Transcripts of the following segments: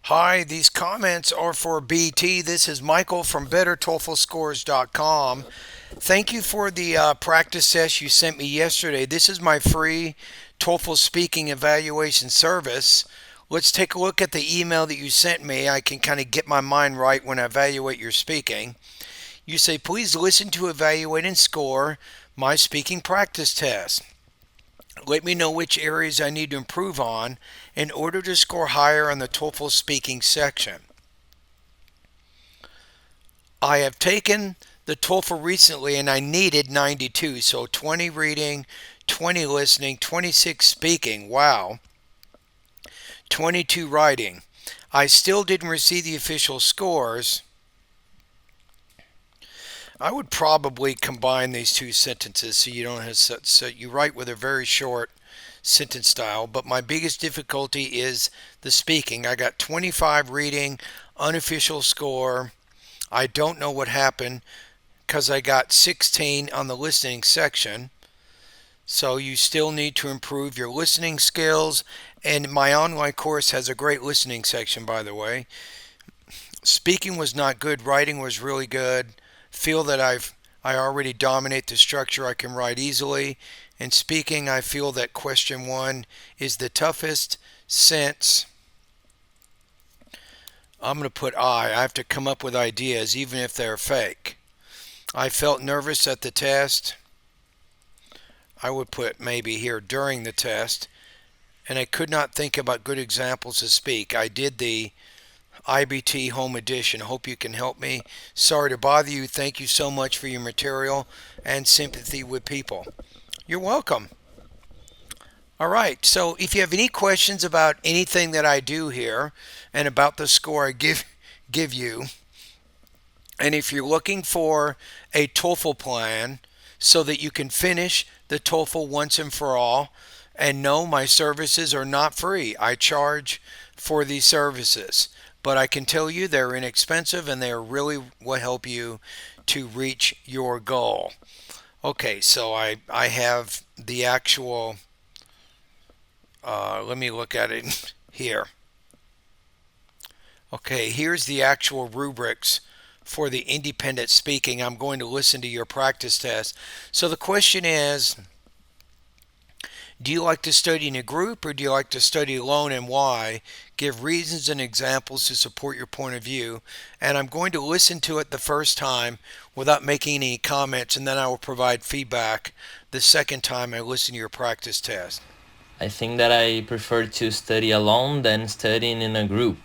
Hi, these comments are for BT. This is Michael from BetterTOEFLScores.com. Thank you for the practice test you sent me yesterday. This is my free TOEFL speaking evaluation service. Let's take a look at the email that you sent me. I can kind of get my mind right when I evaluate your speaking. You say, please listen to evaluate and score my speaking practice test. Let me know which areas I need to improve on in order to score higher on the TOEFL speaking section. I have taken the TOEFL recently and I needed 92, so 20 reading, 20 listening, 26 speaking. Wow. 22 writing. I still didn't receive the official scores. I would probably combine these two sentences so you don't have so you write with a very short sentence style, but my biggest difficulty is the speaking. I got 25 reading, unofficial score. I don't know what happened because I got 16 on the listening section. So you still need to improve your listening skills. And my online course has a great listening section, by the way. Speaking was not good. Writing was really good. Feel that I already dominate the structure. I can write easily. And speaking, I feel that question one is the toughest since I'm going to put I have to come up with ideas even if they're fake. I felt nervous at the test. I would put maybe here during the test. And I could not think about good examples to speak. I did the IBT Home Edition. Hope you can help me. Sorry to bother you. Thank you so much for your material and sympathy with people. You're welcome. All right. So if you have any questions about anything that I do here and about the score I give you, and if you're looking for a TOEFL plan so that you can finish the TOEFL once and for all, and no, my services are not free. I charge for these services, but I can tell you they're inexpensive and they really will help you to reach your goal. Okay, so I have the actual, let me look at it here. Okay, here's the actual rubrics for the independent speaking. I'm going to listen to your practice test. So the question is, do you like to study in a group or do you like to study alone and why? Give reasons and examples to support your point of view. And I'm going to listen to it the first time without making any comments, and then I will provide feedback the second time I listen to your practice test. I think that I prefer to study alone than studying in a group.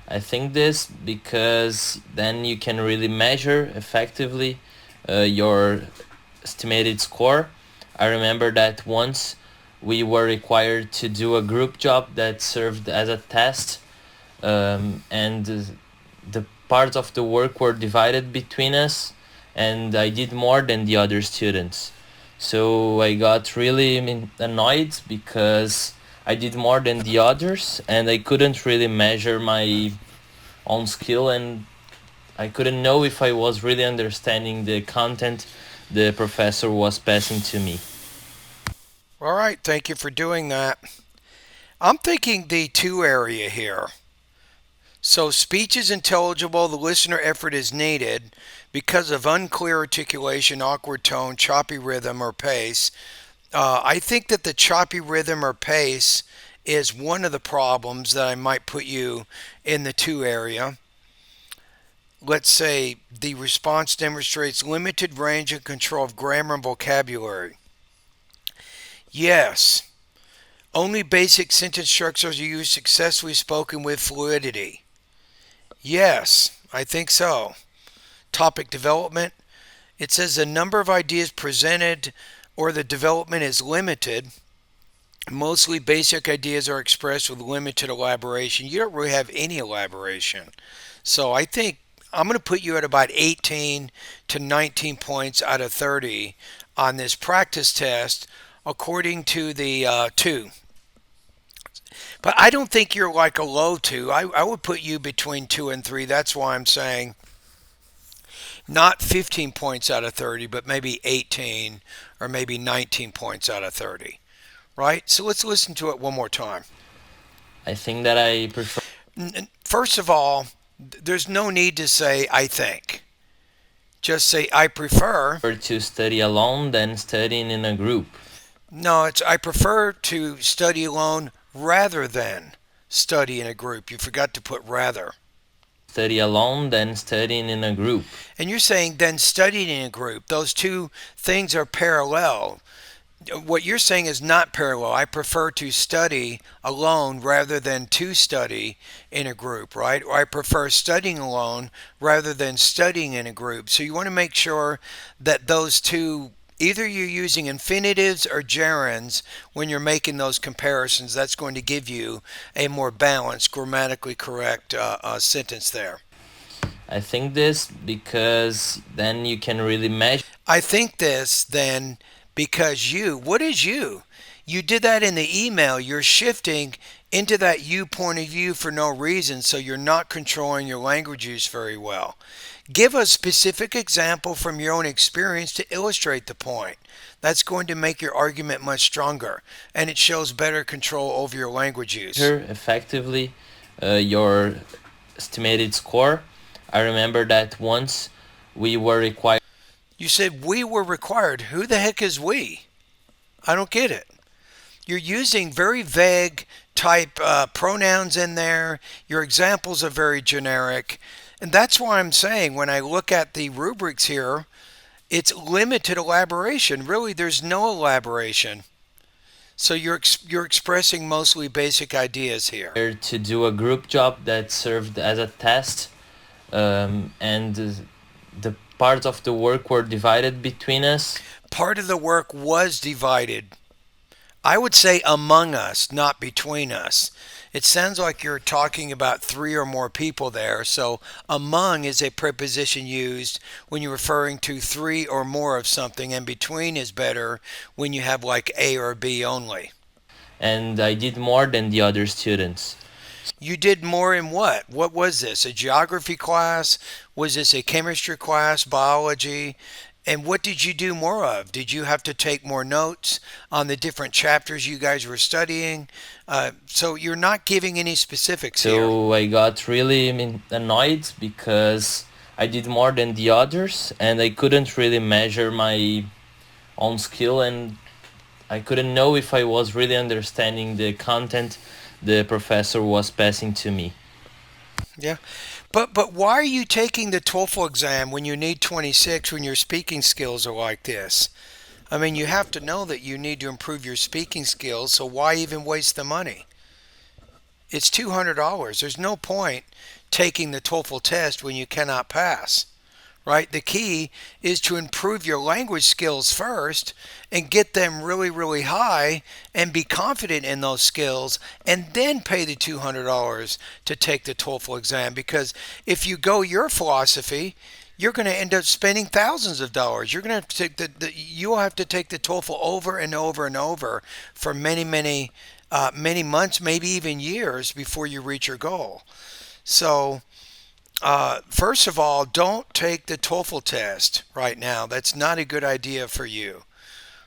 I think this because then you can really measure effectively your estimated score. I remember that once we were required to do a group job that served as a test, and the parts of the work were divided between us, and I did more than the other students. So I got really annoyed because I did more than the others, and I couldn't really measure my own skill, and I couldn't know if I was really understanding the content the professor was passing to me. All right, thank you for doing that. I'm thinking the two area here. So speech is intelligible, the listener effort is needed because of unclear articulation, awkward tone, choppy rhythm, or pace. I think that the choppy rhythm or pace is one of the problems that I might put you in the two area. Let's say the response demonstrates limited range and control of grammar and vocabulary. Yes, only basic sentence structures are used successfully spoken with fluidity. Yes, I think so. Topic development. It says the number of ideas presented or the development is limited. Mostly basic ideas are expressed with limited elaboration. You don't really have any elaboration. So I think I'm going to put you at about 18 to 19 points out of 30 on this practice test according to the two. But I don't think you're like a low two. I would put you between two and three. That's why I'm saying not 15 points out of 30, but maybe 18 or maybe 19 points out of 30. Right? So let's listen to it one more time. I think that I prefer First of all, there's no need to say I think. Just say I prefer. Or to study alone than studying in a group. No, it's I prefer to study alone rather than study in a group. You forgot to put rather. Study alone than studying in a group. And you're saying then studying in a group. Those two things are parallel. What you're saying is not parallel. I prefer to study alone rather than to study in a group, right? Or I prefer studying alone rather than studying in a group. So you want to make sure that those two, either you're using infinitives or gerunds when you're making those comparisons. That's going to give you a more balanced, grammatically correct sentence there. I think this because then you can really measure I think this then because you, what is you? You did that in the email. You're shifting into that you point of view for no reason, so you're not controlling your language use very well. Give a specific example from your own experience to illustrate the point. That's going to make your argument much stronger, and it shows better control over your language use. effectively your estimated score. I remember that once we were required You said we were required. Who the heck is we? I don't get it. You're using very vague type pronouns in there. Your examples are very generic. And that's why I'm saying when I look at the rubrics here, it's limited elaboration. Really, there's no elaboration. So you're expressing mostly basic ideas here. to do a group job that served as a test, and the parts of the work were divided between us. Part of the work was divided. I would say among us, not between us. It sounds like you're talking about three or more people there. So among is a preposition used when you're referring to three or more of something, and between is better when you have like A or B only. And I did more than the other students. You did more in what? What was this? A geography class? Was this a chemistry class? Biology? And what did you do more of? Did you have to take more notes on the different chapters you guys were studying? So you're not giving any specifics here. So I got really annoyed because I did more than the others and I couldn't really measure my own skill, and I couldn't know if I was really understanding the content the professor was passing to me. Yeah. But why are you taking the TOEFL exam when you need 26 when your speaking skills are like this? I mean, you have to know that you need to improve your speaking skills, so why even waste the money? It's $200. There's no point taking the TOEFL test when you cannot pass, right? The key is to improve your language skills first and get them really, really high and be confident in those skills and then pay the $200 to take the TOEFL exam. Because if you go your philosophy, you're going to end up spending thousands of dollars. You're going to have to take you'll have to take the TOEFL over and over and over for many months, maybe even years before you reach your goal. So first of all, don't take the TOEFL test right now. That's not a good idea for you,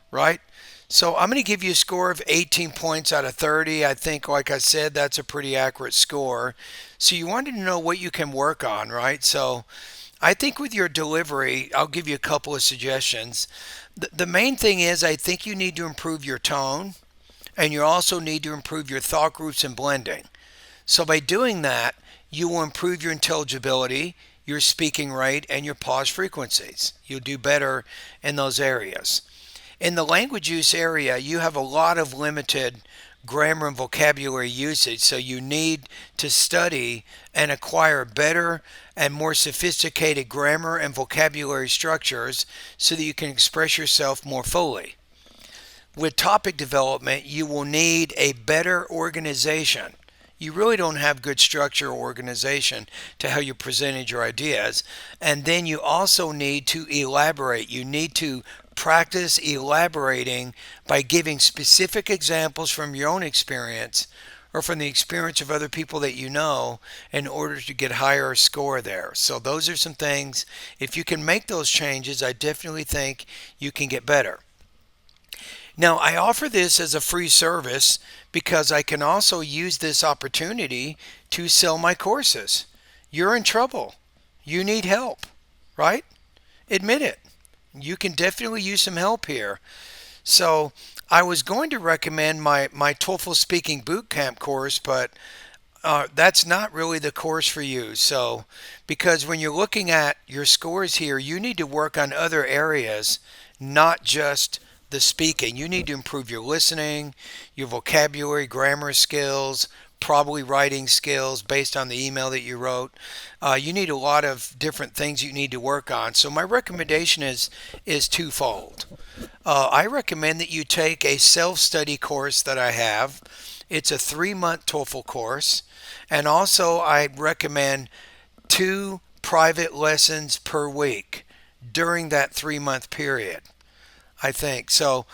right? So I'm going to give you a score of 18 points out of 30. I think, like I said, that's a pretty accurate score. So you wanted to know what you can work on, right? So I think with your delivery, I'll give you a couple of suggestions. The main thing is I think you need to improve your tone, and you also need to improve your thought groups and blending. So by doing that, you will improve your intelligibility, your speaking rate, and your pause frequencies. You'll do better in those areas. In the language use area, you have a lot of limited grammar and vocabulary usage, so you need to study and acquire better and more sophisticated grammar and vocabulary structures so that you can express yourself more fully. With topic development, you will need a better organization. You really don't have good structure or organization to how you presented your ideas. And then you also need to elaborate. You need to practice elaborating by giving specific examples from your own experience or from the experience of other people that you know in order to get higher score there. So those are some things. If you can make those changes, I definitely think you can get better. Now, I offer this as a free service because I can also use this opportunity to sell my courses. You're in trouble. You need help, right? Admit it. You can definitely use some help here. So, I was going to recommend my TOEFL speaking boot camp course, but that's not really the course for you. So, because when you're looking at your scores here, you need to work on other areas, not just the speaking. You need to improve your listening, your vocabulary, grammar skills, probably writing skills based on the email that you wrote. You need a lot of different things you need to work on. So my recommendation is twofold. I recommend that you take a self-study course that I have. It's a 3-month TOEFL course. And also, I recommend 2 private lessons per week during that 3-month period. I think. So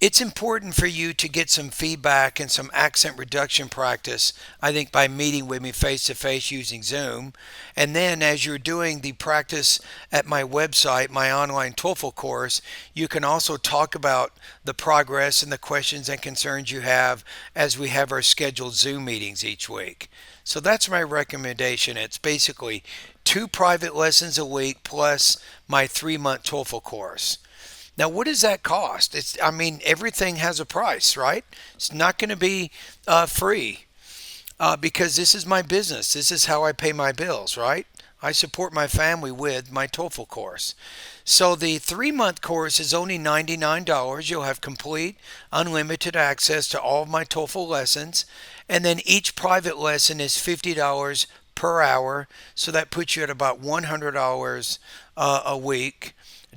it's important for you to get some feedback and some accent reduction practice, I think, by meeting with me face to face using Zoom. And then as you're doing the practice at my website, my online TOEFL course, you can also talk about the progress and the questions and concerns you have as we have our scheduled Zoom meetings each week. So that's my recommendation. It's basically 2 private lessons a week plus my 3-month TOEFL course. Now, what does that cost? I mean, everything has a price, right? It's not going to be free because this is my business. This is how I pay my bills, right? I support my family with my TOEFL course. So the 3-month course is only $99. You'll have complete, unlimited access to all of my TOEFL lessons. And then each private lesson is $50 per hour. So that puts you at about $100 a week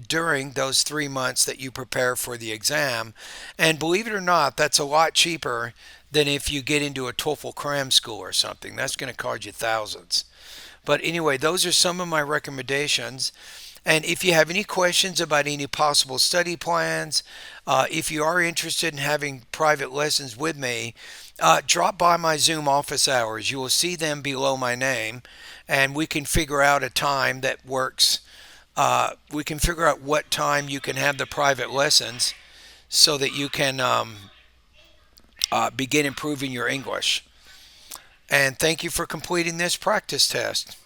during those 3 months that you prepare for the exam. And believe it or not, that's a lot cheaper than if you get into a TOEFL cram school or something. That's going to cost you thousands. But anyway, those are some of my recommendations. And if you have any questions about any possible study plans, if you are interested in having private lessons with me, drop by my Zoom office hours. You will see them below my name, and we can figure out a time that works. We can figure out what time you can have the private lessons so that you can begin improving your English. And thank you for completing this practice test.